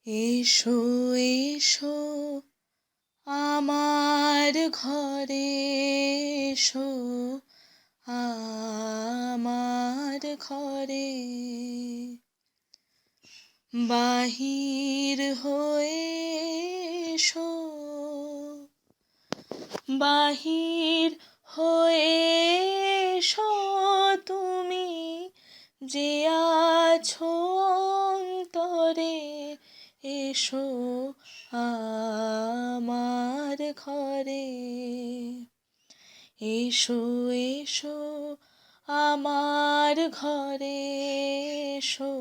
এসো এসো আমার ঘরে এসো আমার ঘরে বাহির হয়ে এসো বাহির হয়ে এসো তুমি যে আছো অন্তরে এসো আমার ঘরে এসো এসো আমার ঘরে এসো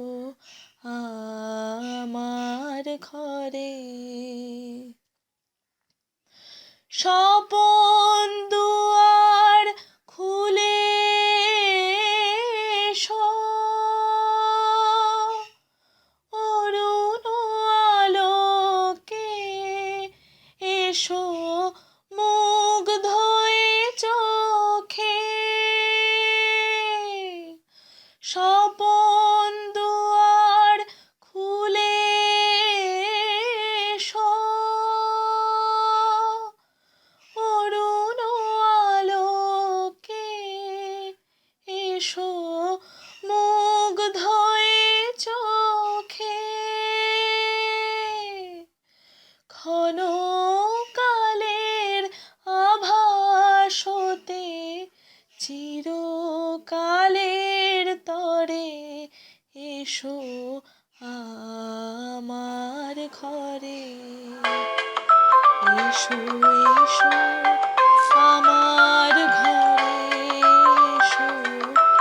আমার ঘরে স্বপন দুয়ার খুলে এসো অরুণ আলোকে এসো মুগ্ধ হয়ে চোখে স্বপন দুয়ার খুলে এসো অরুণ আলোকে এসো মুগ্ধ হয়ে চোখে ক্ষণকালের আভাসতে চিরকালের তরে এসো আমার ঘরে এসো এসো আমার ঘরে এসো আমার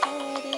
ঘরে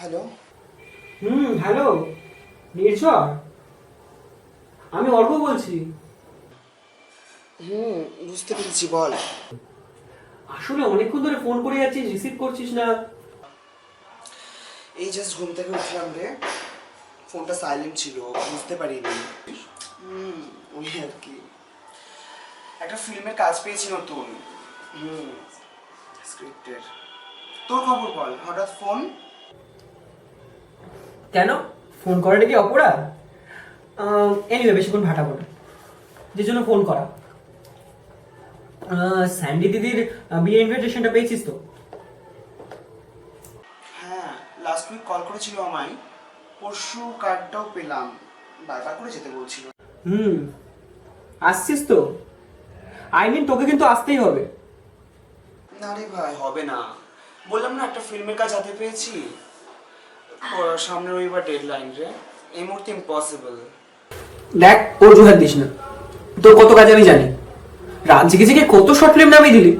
হ্যালো। হ্যালো নির্ঝর, আমি অর্ক বলছি। বুঝতে পেরেছি, বল। আসলে অনেকক্ষণ ধরে ফোন করে যাচ্ছিস, রিসিভ করছিস না। এই জাস্ট ঘুম থেকে উঠলাম রে, ফোনটা সাইলেন্ট ছিল, বুঝতে পারিনি। ওই আর কি, একটা ফিল্মের কাজ পেয়েছি নতুন, স্ক্রিপ্টের। তোর খবর বল, হঠাৎ ফোন? কেন, ফোন করাটা কি অপরাধ? এনিওয়ে, বেশিক্ষণ ভাটাবো না, যে জন্য ফোন করা। স্যান্ডি দিদির বিয়ে ইনভিটেশনটা পেয়েছিস তো? হ্যাঁ, লাস্ট উইক কল করেছিল আমায়, পরশু কার্ডটাও পেলাম, বারবার করে যেতে বলছিল। আসছিস তো? তোকে কিন্তু আসতেই হবে। না রে ভাই, হবে না, বললাম না একটা ফিল্মের কাজ হাতে পেয়েছি, সামনে রবিবার ডেডলাইন রে, এই মুহূর্তে ইম্পসিবল। দেখ, ওর জোহার দিস না, তোর কত কাজ আমি জানি। রাত জেগে জেগে কত শর্ট ফিল্ম নামিয়ে দিলি।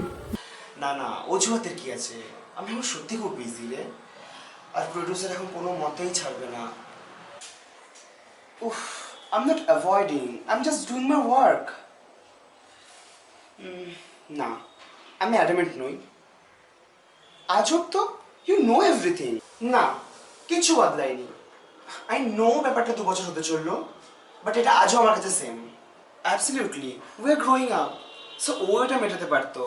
না না, অজুহাতের কি আছে, আমি এখন সত্যি খুব বিজি রে, আর প্রডিউসার এখন কোনো মতেই ছাড়বে না। উফ, I am not avoiding, I am just doing my work. না, আমি অ্যাডামেন্ট নই। আজব তো, ইউ নো এভরিথিং। না, কিছু বদলায়নি। আই নো ব্যাপারটা 2 বছর হতে চললো, বাট এটা আজও আমার কাছে same. Absolutely, we are growing up, so ও এটা মেটাতে পারতো।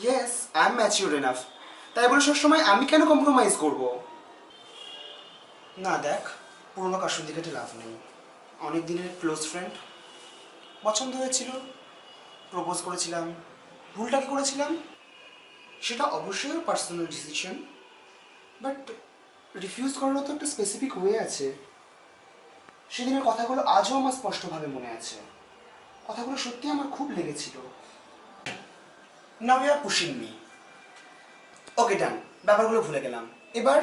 Yes, I am mature enough, তাই বলে সবসময় আমি কেন কম্প্রোমাইজ করব? না দেখ, পুরোনো কাশুর দিকে লাভ নেই, অনেক দিনের ক্লোজ ফ্রেন্ড, পছন্দ হয়েছিল, প্রপোজ করেছিলাম, ভুলটা কি করেছিলাম সেটা অবশ্যই পার্সোনাল ডিসিশন, বাট রিফিউজ করারও তো একটা স্পেসিফিক ওয়ে আছে। সেদিনের কথাগুলো আজও আমার স্পষ্টভাবে মনে আছে, কথাগুলো সত্যি আমার খুব লেগেছিল। Now you are pushing me. Okay done, ব্যাপারগুলো ভুলে গেলাম এবার।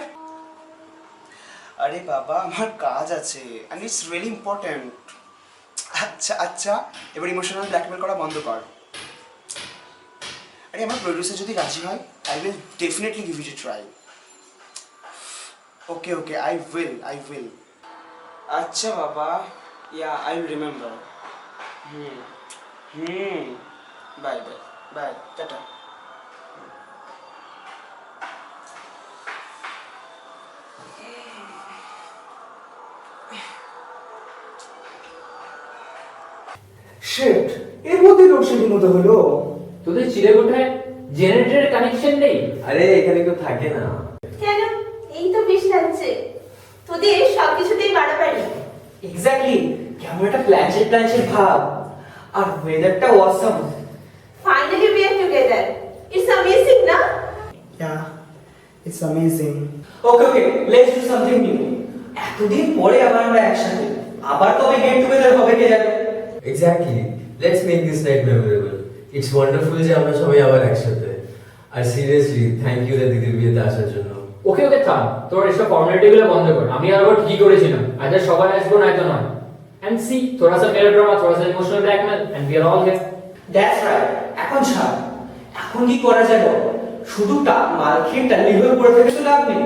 আরে বাবা, আমার কাজ আছে এন্ড ইটস রিয়েলি ইম্পর্ট্যান্ট। আচ্ছা আচ্ছা, এবার ইমোশনাল ব্ল্যাকমেল করা বন্ধ কর। আরে আমার প্রডিউসার যদি রাজি হয়, I will definitely give it a try. Okay okay, I will. আচ্ছা বাবা, yeah I will remember. Bye bye bye, tata. Shit, এর মধ্যে লোডশেডিং হতে হলো। তোদের চিলেকোঠায় জেনারেটরের কানেকশন নেই? আরে এখানে কেউ থাকে না। কেন? এই তো বেশ লাগছে তোদের সবকিছুতেই বাড়াবাড়ি। এক্স্যাক্টলি, কেমন একটা প্ল্যানচেট ভাব। আর ওয়েদারটা awesome. Finally we are together, it's amazing না? Yeah, it's amazing. Okay okay, let's do something new. এতদিন পরে আবার আমরা একসাথে, আবার তবে গেট টুগেদার হবে কে জানে। Exactly, let's make this night memorable. It's wonderful যে আমরা সবাই আবার একসাথে। আর সিরিয়াসলি থ্যাংক ইউ দিদির বিয়েতে আসার জন্য। ওকে ওকে, থাম, তোর এসব ফর্মালিটি গুলো বন্ধ কর। আমি আর আবার ঠিকই করেছিলাম, আজ আর সবাই আসবো না, এত নয়। এন্ড সি, থোড়া সা মেলোড্রামা, থোড়া সা emotional blackmail, and we are all here. That's right. এখন ছাড়, এখন কি করা যায় বল? শুধু মাল খেয়ে টালি হয়ে পড়ে থেকে তো লাভ নেই।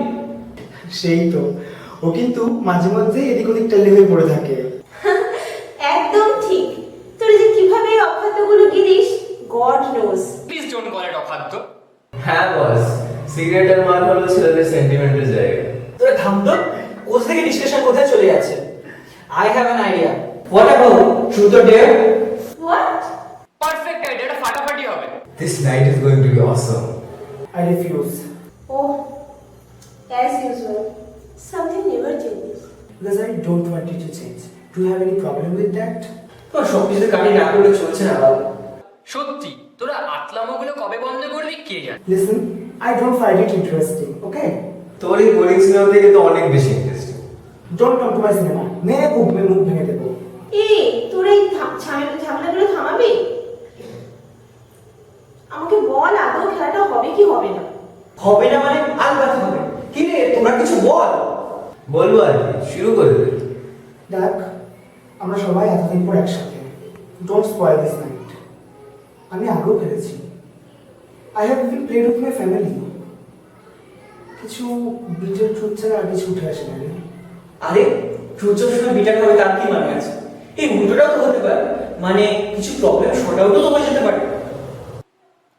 সেই তো, ও কিন্তু মাঝে মধ্যে এদিক ওদিক টালি হয়ে পড়ে থাকে। একদম ঠিক। তোরা যে কিভাবে এই অখাদ্যগুলো গিলিস, God knows. Please don't call it অখাদ্য। হ্যাঁ বস, সিগারেট আর মাল হলো ছেলেদের সেন্টিমেন্টের জায়গা। তোরা থাম তো, কোথা থেকে ডিসকাশন কোথায় চলে যাচ্ছে? I have an idea. What about truth or dare? What? Perfect idea, এটা ফাটাফাটি হবে। This night is going to be awesome. I refuse. Oh, as usual, something never changes. Because I don't want you to change. Do you have any problem with that? তোর সব কিছু কাটি না করলে চলছে না বাবা। সত্যি তোরা আতলামোগুলো কবে বন্ধ করবি কে জানে। Listen, I don't find it interesting, okay? তোর এই বোরিং সিনেমা থেকে তো অনেক বেশি interesting. Don't come to my cinema. মেরে মুখ ভেঙে দেবো। এই তোরা এই ঝামেলাগুলো থামাবি? আমাকে বল, আদৌ খেলাটা হবে কি হবে না? হবে না মানে আলবাত হবে। কি রে, তোমরা কিছু বল। বলবো আর কি, শুরু করে দে। দেখ, আমরা সবাই এতদিন পর একসাথে। Don't spoil this night. আমি আগেও খেলেছি। I have even played with my family. কিছু বিটের ট্রুথ ছাড়া আর কিছু উঠে আসে না রে। আরে ট্রুথের সঙ্গে বিটার হবে তার কি মানে আছে? এই উল্টোটাও তো হতে পারে, মানে কিছু প্রবলেম শর্ট আউটও তো হয়ে যেতে পারে।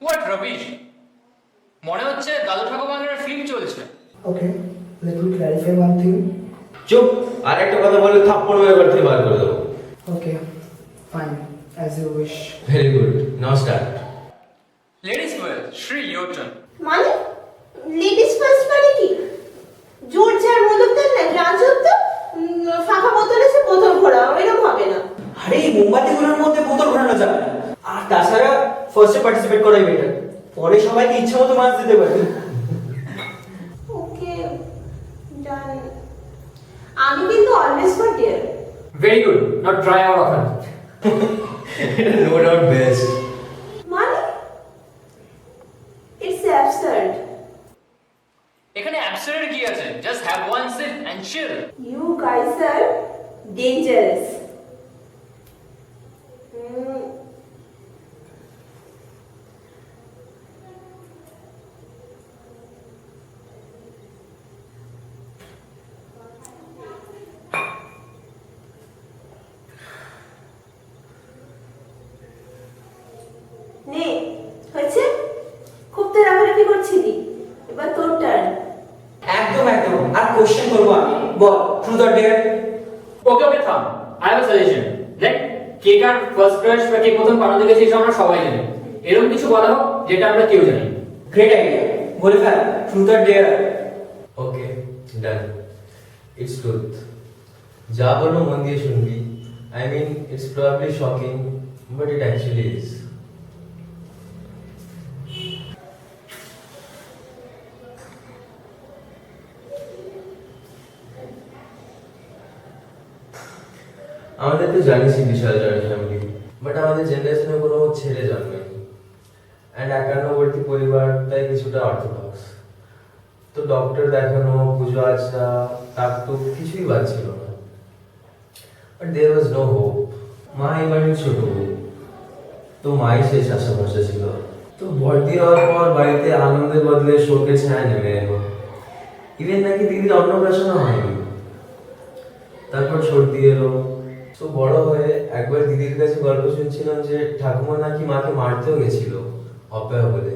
হোয়াট রবিশ, মনে হচ্ছে দাদু ঠাকুমার ফিল্ম চলছে। Okay, let me clarify one thing. চুপ, আর একটা কথা বলে থাপ্পড় মেরে ঘর থেকে বার করে দেবো। Okay, fine, as you wish. Very good, now start. Ladies first, Shri your turn. মানে লেডিস ফার্স্ট মানে কি? জোর যার মদক দেন না, রাজব তো ফাঁকা বোতল এসে বোতল ঘোরা, এরকম হবে না। আরে এই মোমবাতিগুলোর মধ্যে বোতল ঘোরানো যাবে না। আর তাছাড়া ফার্স্টে পার্টিসিপেট করাই বেটার, পরে সবাইকে ইচ্ছে মতো মাছ দিতে পারবে। ওকে, ডান। আমি কিন্তু always for dare. Very good, not try our offer. No doubt best. মানে ইটস অ্যাবসার্ড। এখানে অ্যাবসার্ড কি আছে? Just have one sip and chill. You guys are dangerous. নে, হয়েছে? খুব তো রাগারাগি করছিলি, এবার তোর টার্ন। একদম একদম, আর কোশ্চেন করবো আমি। বল, ট্রুথ অর ডেয়ার? ওকে ওকে, থাম। I have a suggestion. দেখ, কে কার ফার্স্ট ক্রাশ বা কে প্রথম পাড়া দেখেছে সেটা আমরা সবাই জানি। এরকম কিছু বলা হোক যেটা আমরা কেউ জানি। গ্রেট আইডিয়া, বলে ফেল, truth or dare? Okay, done. It's truth. যা বলবো মন দিয়ে শুনবি। I mean, it's probably shocking, but it actually is. আমাদের তো জানিসই বিশাল জয়েন্ট ফ্যামিলি, বাট আমাদের জেনারেশনে কোনো ছেলে জন্মেনি। অ্যান্ড একান্নবর্তী পরিবার, তাই কিছুটা অর্থোডক্স। তো ডক্টর দেখানো, পুজো আচ্ছা, তার তো কিছুই বাদ ছিল না। But there was no hope. মা এবারে ছোট বউ, তো মাই শেষ আশা ভরসা ছিল। তো ভর্তি হওয়ার পর বাড়িতে আনন্দের বদলে শোকের ছায়া নেমে এলো। ইভেন নাকি দিদির অন্নপ্রাশনও হয়নি। তারপর সর্দি এলো। তো বড় হয়ে একবার দিদির কাছে গল্প শুনছিলাম যে ঠাকুমা নাকি মাকে মারতেও গেছিল অপয়া বলে।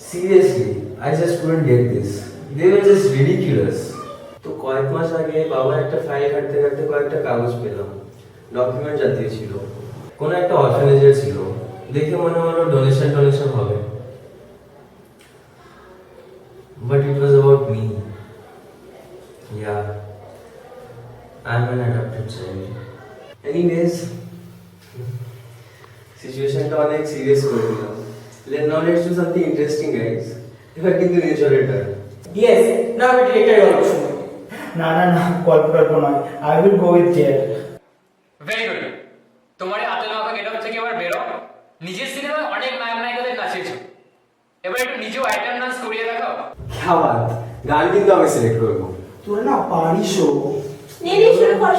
Seriously I just couldn't get this, they were just ridiculous. তো কয়েক মাস আগে বাবা একটা ফাইল ঘাঁটতে ঘাঁটতে কয়েকটা কাগজ পেলাম, ডকুমেন্ট জাতীয় ছিল, কোনো একটা অরফানেজের ছিল। দেখে মনে হলো ডোনেশন হবে, but it was about me. Yeah, I am an adapted child. Anyways, সিচুয়েশনটা অনেক সিরিয়াস করে দিলাম। Now let's do something interesting guys. এবার কিন্তু নেচারের টার্ন। ইয়েস, না আমি ডিরেক্টর গল্প শুনি। না না না, গল্প নয়, I will go with their. Very good. তোমার এই আতল মাখা গেটআপ থেকে এবার বেরো। নিজের সিনেমায় অনেক নায়ক নায়িকাদের নাচিয়েছো, এবার একটু নিজেও আইটেম ডান্স করিয়ে দেখাও। খাবার গান কিন্তু আমি সিলেক্ট করবো। তোরা না পারিসও। নে নে, শুরু কর।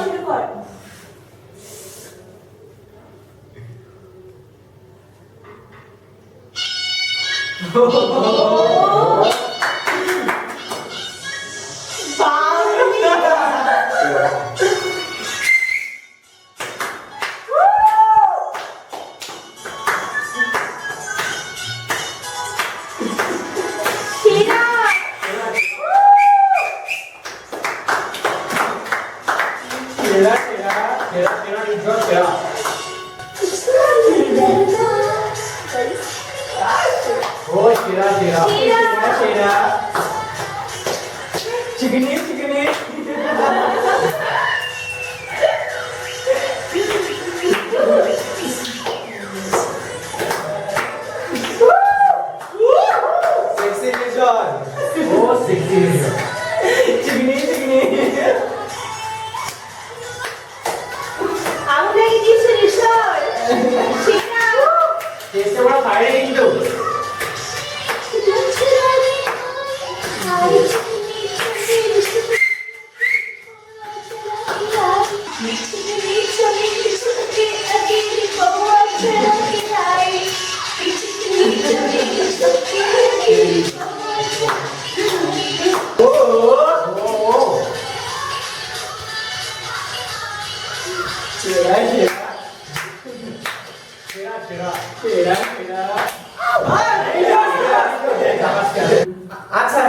আচ্ছা,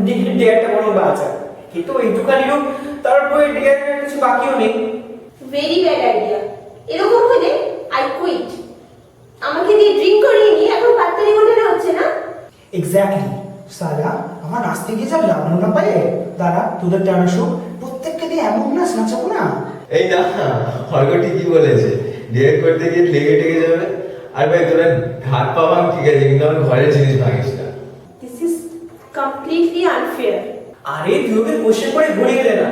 ডিগ্রি ডেয়ারটা বরং বাঁচা, কিন্তু এইটুকানি রূপ, তারপরে ডেয়ারের কিছু বাকিও নেই। Very bad idea. এরকম হলে আই কুইট। আমাকে দিয়ে ড্রিঙ্ক করিয়ে নিয়ে এখন পাত্তারি হোটেলে হচ্ছে না। এক্স্যাক্টলি সারা, আমার নাচতে গিয়ে যা লাগলো না পায়ে। দাঁড়া, তোদের টানা শুক, প্রত্যেককে দিয়ে এমন নাচ নাচাবো না। এই না, হয়তো ঠিকই বলেছে, ডিরেক্ট করতে গিয়ে লেগে টেগে যাবে। আর ভাই তোরা ঘাট পা ভাঙ ঠিক আছে, কিন্তু আমার ঘরের জিনিস ভাঙিস না। This is completely unfair. আরে তুই ওকে কোশ্চেন করে ঘুরে গেলে না,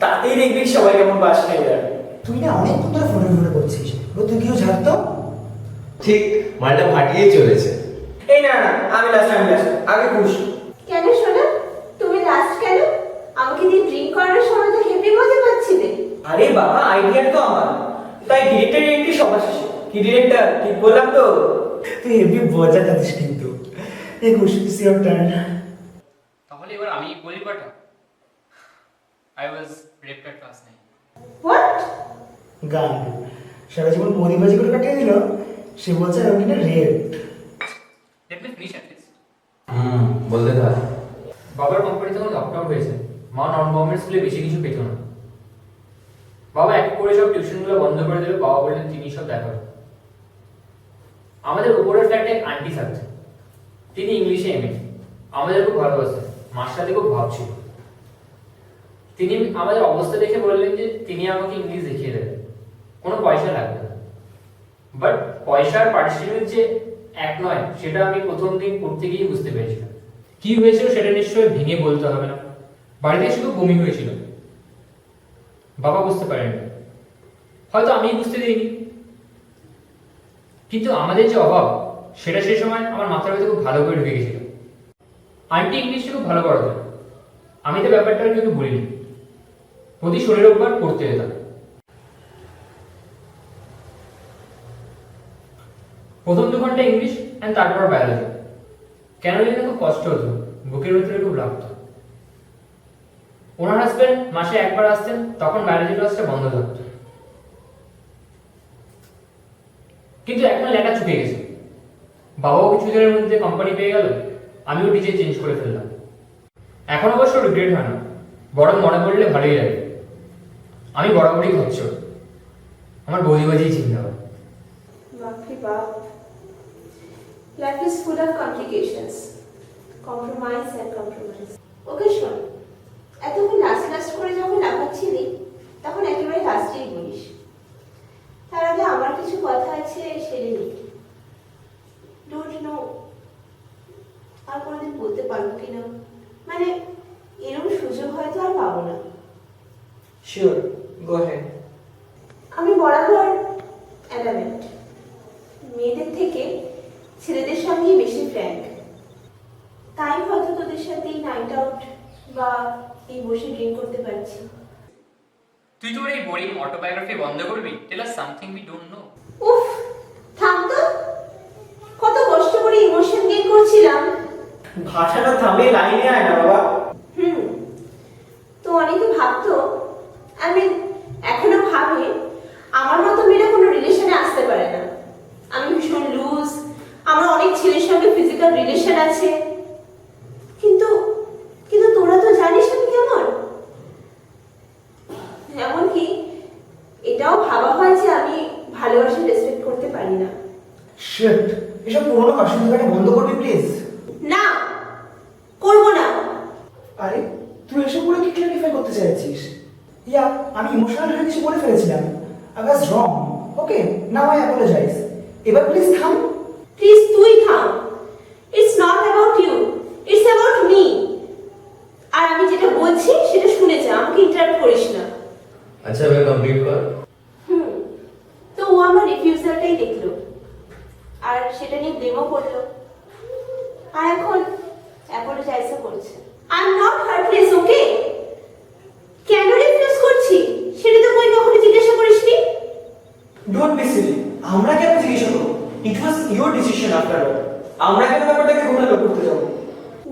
তাতেই দেখবি সবাই কেমন বাস খেয়ে যাবে। তুই না অনেকক্ষণ ধরে ফোনে করছিস, তুই কেউ ঝাড়তো। ঠিক মালটা ফাটিয়েই চলেছে। এই না না, আমি লাস্ট, আগে খুশ। কেন শোনা, তুমি লাস্ট কেন? আমাকে দিয়ে ড্রিঙ্ক করার সময় তো হেভি মজা পাচ্ছিলে। আরে বাবা, আইডিয়া তো আমার, তাই ডিরেক্টর এন্ট্রি সবার শেষে। কি ডিরেক্টর, ঠিক বললাম তো? তুই হেভি মজা কাটিস কিন্তু। এই খুশ, ইটস ইওর টার্ন। তাহলে এবার আমি বলি পাটা। I was raped at class 9। What? গান সারা জীবন পরিবাজি করে কাটিয়ে দিল, সে বলছে আমি কিনা red. Let me finish at least. বলতে থাক। বাবার কোম্পানি তখন লকডাউন হয়েছে, মা নন গভর্নমেন্ট স্কুলে বেশি কিছু পেত না। বাবা এক করে সব টিউশনগুলো বন্ধ করে দিল। বাবা বললেন তিনি সব দেখাবেন। আমাদের উপরের ফ্ল্যাটে এক আন্টি থাকতেন, তিনি ইংলিশে এমএ, আমাদের খুব ভালোবাসতেন, মার সাথে খুব ভাব ছিল। তিনি আমাদের অবস্থা দেখে বললেন যে তিনি আমাকে ইংলিশ দেখিয়ে দেবেন, কোনো পয়সা লাগবে না। বাট পয়সার পারিশ্রমিক যে এক নয়, সেটা আমি প্রথম দিন পড়তে গিয়ে বুঝতে পেরেছিলাম। কি হয়েছিল সেটা নিশ্চয়ই ভেঙে বলতে হবে না। বাড়িতে শুধু বমি হয়েছিল, বাবা বুঝতে পারেননি, হয়তো আমি বুঝতে দিইনি। কিন্তু আমাদের যে অভাব, সেটা সেই সময় আমার মাথার ভেতরে খুব ভালো করে ঢুকে গেছিল। আন্টি ইংলিশটা খুব ভালো পড়াতেন, আমি তো ব্যাপারটা কিন্তু বলিনি। প্রতি শনি রোববার পড়তে যেতাম। প্রথম 2 ঘন্টা ইংলিশ অ্যান্ড তারপর বায়োলজি। কেন জানি না খুব কষ্ট হতো, বুকের ভিতরে খুব লাগতো। ওনার হাজবেন্ড মাসে একবার আসতেন, তখন বায়োলজি ক্লাসটা বন্ধ থাকতো। কিন্তু এখন লেখা চুকে গেছে। বাবাও কিছুদিনের মধ্যে কোম্পানি পেয়ে গেল, আমিও ডিজে চেঞ্জ করে ফেললাম। এখন অবশ্য রিগ্রেট হয় না, বরং মনে পড়লে ভালোই লাগে। আমি বরাবরই হচ্ছ, আমার বৌদি বাজিই চিন্তা হয়। বাপরে বাপ, life is full of complications, compromise and compromise. Okay শোন, এতক্ষণ লাস্ট করে যখন লাফাচ্ছিলি তখন একেবারে লাস্টেই বলিস। তার আগে আমার কিছু কথা আছে, সেরে নি। ডোন্ট নো আর কোনোদিন বলতে পারবো কিনা, মানে এরকম সুযোগ হয়তো আর পাবো না। Sure, go ahead. আমি বরাবর অ্যাডামেন্ট, মেয়েদের থেকে ছেলেদের সঙ্গেই বেশি ফ্র্যাঙ্ক। তাই হয়তো তোদের সাথে এই নাইট আউট বা এই বসে ড্রিঙ্ক করতে পারছি। তুই তোর এই বোরিং অটোবায়োগ্রাফি বন্ধ করবি? Tell us something we don't know. উফ, থাম তো। কত কষ্ট করে ইমোশন গেইন করছিলাম। ভাষাটা থামে লাইনে আয় না বাবা। তো অনেকে ভাবতো, এখনো ভাবে আমার মতো মেয়েরা কোনো রিলেশনে আসতে পারে না। আমি ভীষণ লুজ, আমার অনেক ছেলের সঙ্গে ফিজিক্যাল রিলেশন আছে। কিন্তু কিন্তু তোরা তো জানিস আমি কেমন। এমনকি এটাও ভাবা হয় যে আমি ভালোবাসা রেসপেক্ট করতে পারি না। শিট, এসব পুরোনো কাশুন্দিখানি বন্ধ করবি প্লিজ। না, করবো না। আরে তুই এসব পুরো কি ক্লারিফাই করতে চাইছিস? ইয়া, আমি ইমোশনাল হয়ে কিছু বলে ফেলেছিলাম। I was wrong. Okay, now I apologise. এবার প্লিজ থাম। প্লিজ তুই থাম। It's not about you, it's about me. আর আমি যেটা বলছি সেটা শুনে যা, আমাকে ইন্টারাপ্ট করিস না। আচ্ছা এবার কমপ্লিট কর। তো ও আমার রিফিউজালটাই দেখলো, আর সেটা নিয়ে ব্লেমও করলো, আর এখন অ্যাপোলোজাইজও করছে। I am not heartless, okay? কেন রিফিউজ করছি সেটা তো কই কখনো জিজ্ঞাসা করিসনি। Don't be silly. আমরা কেন জিজ্ঞেস করবো? It was your decision after all. আমরা কেন ব্যাপারটাকে ঘোরালো করতে যাবো?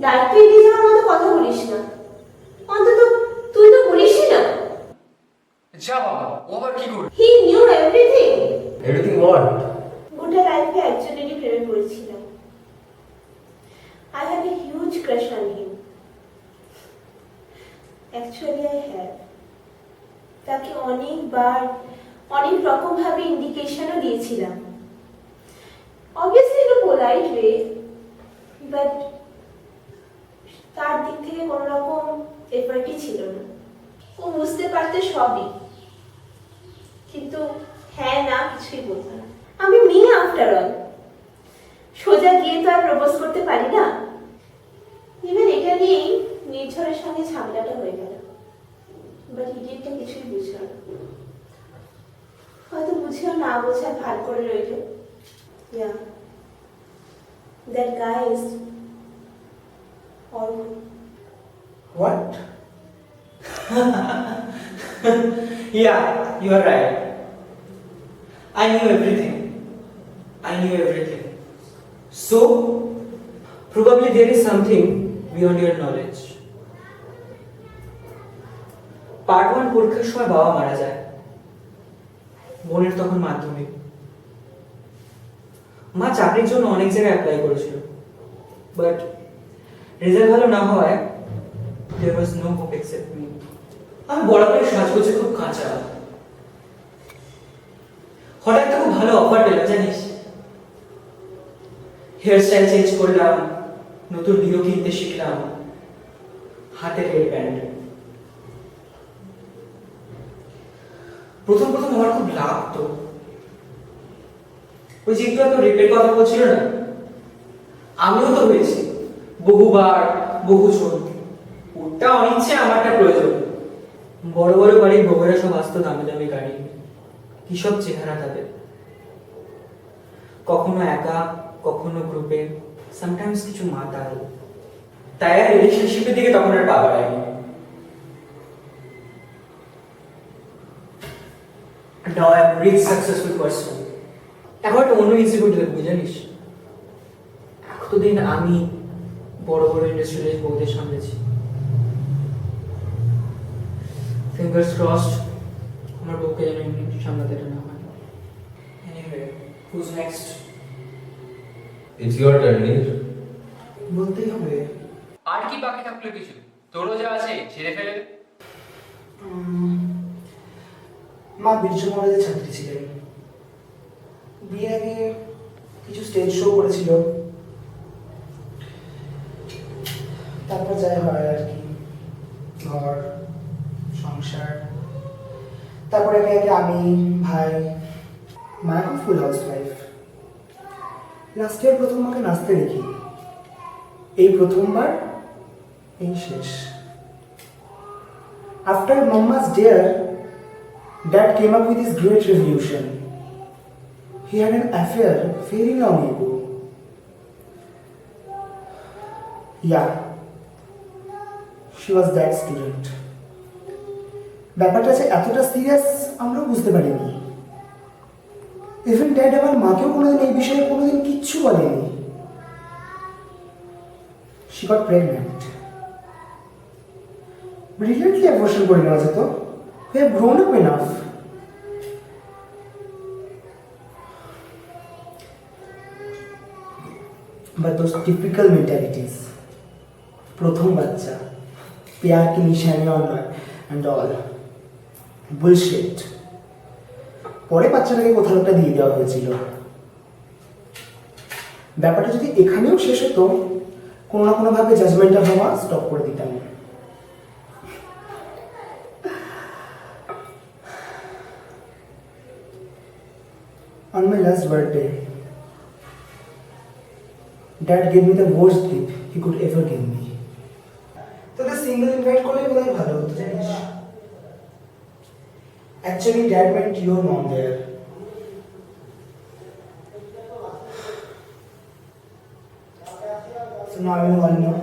দায়িত্ব এড়িয়ে যাওয়ার মতো কথা বলিস না। অন্তত তুই তো বলিসই না। যা বাবা, ও আবার কি করবে? He knew everything. Everything what? গোটা লাইফে একজনেরই প্রেমে পড়েছিলাম। I had a huge crush on him. Actually, I have. তাকে অনেকবার অনেক রকম ভাবে ইন্ডিকেশনও দিয়েছিলাম। Obviously in a polite way, but তার দিক থেকে কোনো রকম এফর্টই ছিল না। ও বুঝতে পারতে সবই, কিন্তু হ্যাঁ না কিছুই বলতো না। আমি মেয়ে আফটার অল, সোজা গিয়ে তো আর প্রপোজ করতে পারি না। ইভেন এটা নিয়েই নির্ঝরের সঙ্গে ঝামেলাটা হয়ে গেল। বাট ইডিয়েটটা কিছুই বুঝলো না। হয়তো বুঝেও না বোঝার ভান করে রইল। Yeah, that guy is Orhun. What? Yeah, you are right. I knew everything. So, probably there is something beyond your knowledge. Part 1 পরীক্ষার সময় বাবা মারা যায়। বোনের তখন মাধ্যমিক। মা চাকরির জন্য অনেক জায়গায় অ্যাপ্লাই করেছিল, বাট রেজাল্ট ভালো না হওয়ায় there was no hope except me. আমি বরাবরই সাজগোজে খুব কাঁচা। হঠাৎ তো খুব ভালো অফার পেলাম জানিস। হেয়ার স্টাইল চেঞ্জ করলাম, নতুন ডিও কিনতে শিখলাম, হাতে হেয়ার ব্যান্ড। প্রথম আমার খুব লাগতো। ওই যে একটু রেপের কথা বলছিল না, আমিও তো হয়েছি বহুবার, বহুজন। ওটা অনিচ্ছে, আমারটা প্রয়োজন। বড় বড় বাড়ির বউয়েরা সব আসতো দামি দামি গাড়ি, কি সব চেহারা তাদের। কখনো একা, কখনো গ্রুপে, সামটাইমস কিছু মাতাল। তাই আর রিলেশনশিপের দিকে তখন আর পা বাড়ায়নি। Now I am a rich successful person. এখন একটা অন্য ইনস্টিটিউট দেখবো জানিস। কতদিন আমি বড় বড় ইন্ডাস্ট্রিয়ালিস্ট বউদের সামলেছি। ফিঙ্গার্স ক্রসড আমার বউকে যেন এমনি সামলাতে না হয়। Anyway, who's next? It's your turn Neer. বলতেই হবে। আর কি বাকি থাকলো কিছু? তোরও যা আছে ছেড়ে ফেলে দে। মা বিরজু মহারাজের ছাত্রী ছিলেন। বিয়ে আগে কিছু স্টেজ শো করেছিল, তারপর যাই হয় আর কি, ঘর সংসার, তারপরে একে একে আমি, ভাই, মা এখন full housewife. Last year প্রথম মাকে নাচতে দেখি, এই প্রথমবার, এই শেষ। After mamma's dare, Dad came up with his great revolution. He had an affair very long ago. Yeah, she was that student. ব্যাপারটা যে এতটা সিরিয়াস আমরা বুঝতে পারিনি। ইভেন ড্যাড আমার মাকেও কোনোদিন এই বিষয়ে কোনোদিন কিচ্ছু বলেনি। She got pregnant. Brilliantly abortion করে নেওয়া যেত। We have grown up enough. But those typical mentalities, প্রথম বাচ্চা, प्यार की निशानी and all, bullshit. পরে বাচ্চাটাকে কোথাও একটা দিয়ে দেওয়া হয়েছিল। ব্যাপারটা যদি এখানেও শেষ হতো, কোনো না কোনোভাবে জাজমেন্টাল হওয়া স্টপ করে দিতাম। On my last birthday, Dad gave me the worst gift he could ever give me. তোদের সিঙ্গেল ইনভাইট করলে বোধহয় ভালো হতো জানিস। Actually, Dad meant your mom there. So now you all know.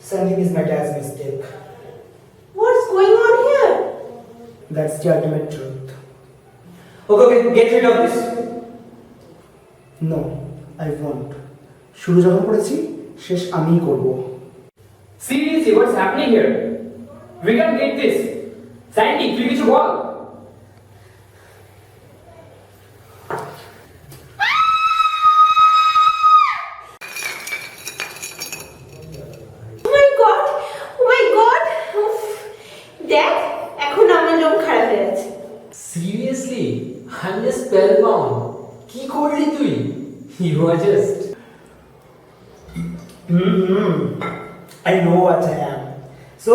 Something is my dad's mistake. What's going on here? That's the ultimate truth. Okay, get rid of this. No, I won't. শুরু যখন করেছি শেষ আমিই করব। Seriously, what's happening here? We can't get this. Sandy, তুই কিছু বল। Oh my god! Oh my god! উফ, দেখ এখন আমার লোম খারাপ হয়ে যাচ্ছে। Seriously, I'm just spellbound. কি করলি তুই? You are just I know what I am. So,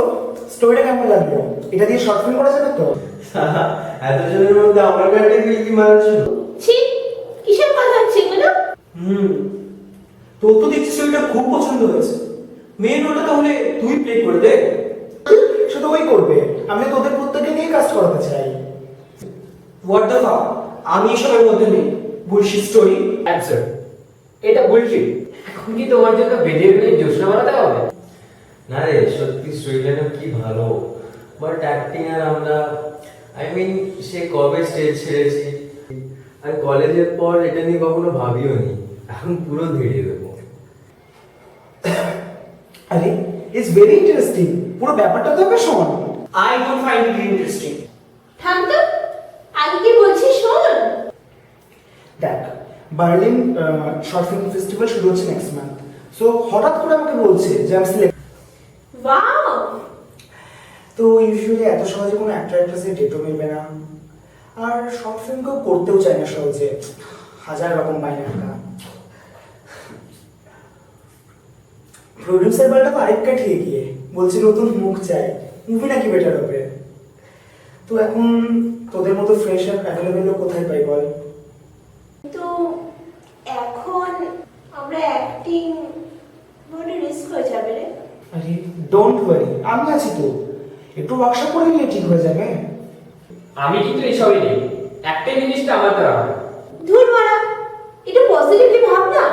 স্টোরিটা কেমন লাগলো? এটা দিয়ে শর্ট ফিল্ম করা যাবে তো? এতজনের মধ্যে আমার গানটা কি মারছো? ছি, কিসব কথা হচ্ছে এগুলো? তোর তো দেখছি স্টোরিটা খুব পছন্দ হয়েছে। মেন রোলটা তাহলে তুই প্লে করে দে। সেটা ওই করবে, আমি তো তোদের প্রত্যেককে নিয়ে কাজ করাতে চাই। হোয়াট দ্য ফাক, আমি এসবের মধ্যে নেই। Bullshit story. answer. এটা বুলশিট। এখন কি তোমার জন্য বেঁধে বেঁধে জোসনা বানাতে হবে? না রে, সত্যি স্টোরিটা কি ভালো, বাট অ্যাক্টিং আর আমরা, আই মিন সে কবে স্টেজ ছেড়েছি আর কলেজের পর এটা নিয়ে কখনো ভাবিও নি, এখন পুরো ধীরে দেবো। আরে, ইটস ভেরি ইন্টারেস্টিং। পুরো ব্যাপারটা তো হবে শোন। I don't find it interesting. থাম তো, আগে কি বলছিস শোন। দেখ, বার্লিন শর্ট ফিল্ম ফেস্টিভ্যাল শুরু হচ্ছে নেক্সট মান্থ। সো হঠাৎ করে আমাকে বলছে যে আমি সিলেক্ট। ওয়াও! তো ইউজুয়ালি এত সহজে কোনো অ্যাক্টর অ্যাক্ট্রেসের ডেটও মিলবে না, আর শর্ট ফিল্ম কেউ করতেও চায় না সহজে, হাজার রকম বাইরে থাকা। প্রডিউসার বলটা তো আরেক কাঠিয়ে গিয়ে বলছে নতুন মুখ চাই, মুভি নাকি বেটার হবে। তো এখন তোদের মতো ফ্রেশ আর অ্যাভেলেবেল কোথায় পাই বল? তো এখন আমরা অ্যাক্টিং বড় রিস্ক হয়ে যাবে রে। আরে ডোন্ট ওয়ারি, আমি আছি তো, একটু ওয়ার্কশপ করে নিলে ঠিক হয়ে যাবে। আমি কিন্তু এসবই নেই। একটা জিনিসটা আমার দ্বারা হবে। ধুর মারা, এটা পজিটিভলি ভাব না।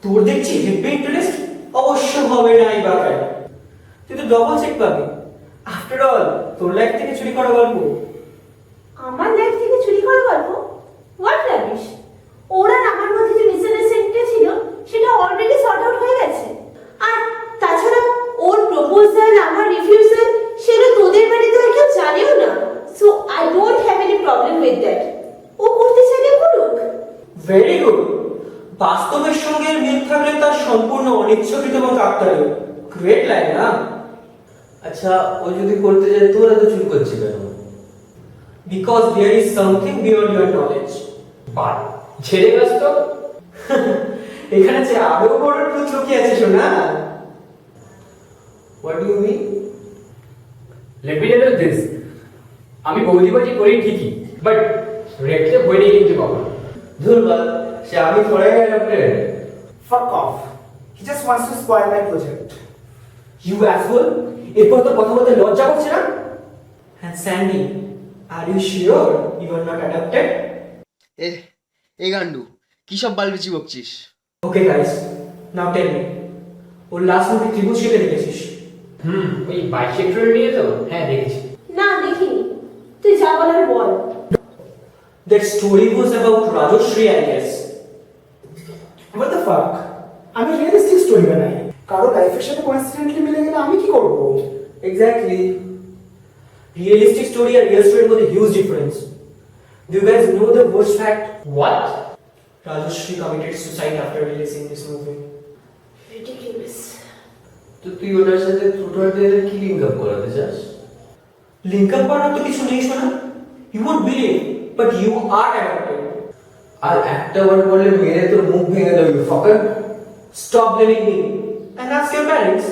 তোর দেখছি হেভি ইন্টারেস্ট, অবশ্য হবে না এই বাকায়। তুই তো ডবল চেক পাবি। আফটার অল তোর লাইফ থেকে চুরি করা গল্প। আমার লাইফ থেকে চুরি করা গল্প? What rubbish! ওর আর আমার মধ্যে যে মিসআন্ডারস্ট্যান্ডিংটা ছিল সেটা অলরেডি সর্ট আউট হয়ে গেছে। আর তাছাড়া ওর প্রপোজাল, আমার রিফিউজাল, সেটা তোদের বাড়িতে আর কেউ জানেও না। So I don't have any problem with that. ও করতে চাইলে করুক। Very good. বাস্তবের সঙ্গে এর মিল থাকলে তার সম্পূর্ণ অনিচ্ছাকৃত এবং কাকতালীয়। গ্রেট লাইন না? আচ্ছা, ও যদি করতে যায় তোরা তো চুপ করছি কেন? Because there is something beyond your knowledge. But ছেড়ে গেছ তো। এখানে যে আরো বড় ট্রুথ লুকিয়ে আছে শোনা। What do you mean? Let me tell you this, আমি বৌদিবাজি করি ঠিকই, বাট রেখে বইনি কিন্তু কখনো। ধুরবাল, সে আমি foreign adapted. Fuck off. He just wants to spoil my project. You asshole, এরপর তো কথা বলতে লজ্জা করছে না? হ্যাঁ Sandy, are you sure you are not adapted? এ গান্ডু, কি সব বালবিচি বকছিস? Okay guys, now tell me, ওর লাস্ট মুভি ত্রিভুজ কেটে দেখেছিস? ওই বাইসেক্টর নিয়ে তো, হ্যাঁ দেখেছি। না দেখিনি, তুই যা বলার বল। That story was about Rajashri, I guess. What the fuck? আমি রিয়েলিস্টিক স্টোরি বানাই, কারো লাইফের সাথে কোইন্সিডেন্টলি মিলে গেলে আমি কি করব? Exactly. Realistic story and real story with a huge difference. Do you guys know the worst fact? What? Rajashri committed suicide after releasing this movie. Ridiculous. তো তুই ওটার সাথে ছোটদের কি লিঙ্ক আপ করাতে চাস? Link up করার তো কিছু নেই শোনা। You won't believe, but you are adopted. আর একটা বার বললে মেরে তোর মুখ ভেঙে দেবো, you fucker. Stop blaming me and ask your parents.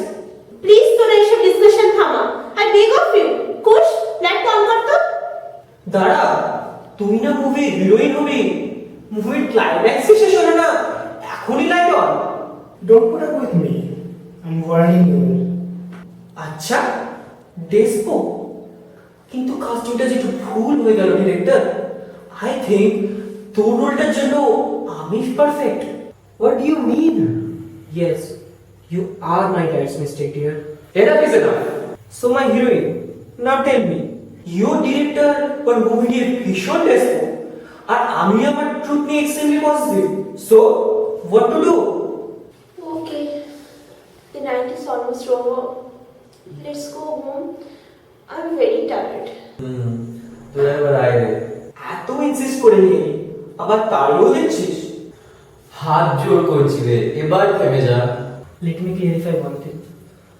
Please তোরা এসব ডিসকাশন থামা। I beg of you. Kush, light on কর তো। দাঁড়া, তুই না মুভি হিরোইন হবি, মুভির ক্লাইম্যাক্স শেষ হলো না, এখনই light on? Don't put up with me. I'm warning you. আচ্ছা, ডেসপো, কিন্তু কাস্টিংটা যেটা ভুল হয়ে গেল ডিরেক্টর। আই থিংক তোর রোলটার জন্য আমি perfect. What do you mean? Yes, you are my dad's mistake dear. Enough is enough. So my heroine, now tell me, your director ওর মুভি নিয়ে ভীষণ ডেসপো, আর আমি আমার ট্রুথ নিয়ে extremely positive. So what to do? Okay, the night is almost over. Let's go home. I'm very tired. তোরা এবার আয় রে। এত ইনসিস্ট করে নিয়ে আবার তাড়িয়েও দিচ্ছিস। হাত জোর করছি রে, এবার থেমে যা। Let me clarify one thing.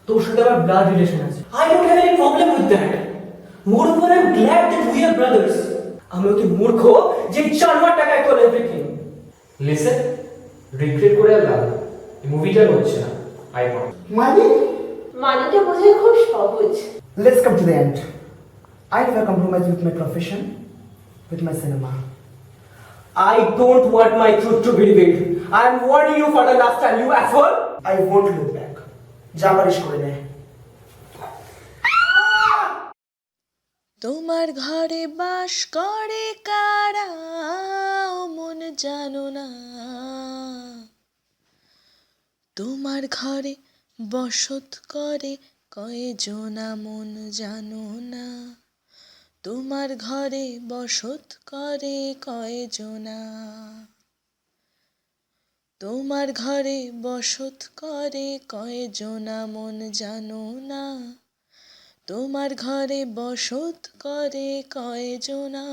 তোর সাথে আমার ব্লাড রিলেশন আছে। I don't have any problem with that. Moreover, I'm glad that we are brothers. আমি অতি মূর্খ যে জানোয়ার টাকায় তোর এভরিথিং। লিসেন, রিগ্রেট করে আর লাভ নেই। এই মুভিটা হচ্ছে না, আই প্রমিস। মানে? মানেটা বোঝাই খুব সহজ। Let's come to the end. I never compromise with my profession, with my cinema. I don't want my truth to be revealed. I am warning you for the last time, you asshole. I won't look back. যা পারিস করে নে। তোমার ঘরে বাস করে কারা ও মন জানো না, তোমার ঘরে বসত করে কয়জনা মন জানো না, তোমার ঘরে বসত করে কয়জনা, তোমার ঘরে বসত করে কয়জনা মন জানো না, তোমার ঘরে বসত করে কয়জনা।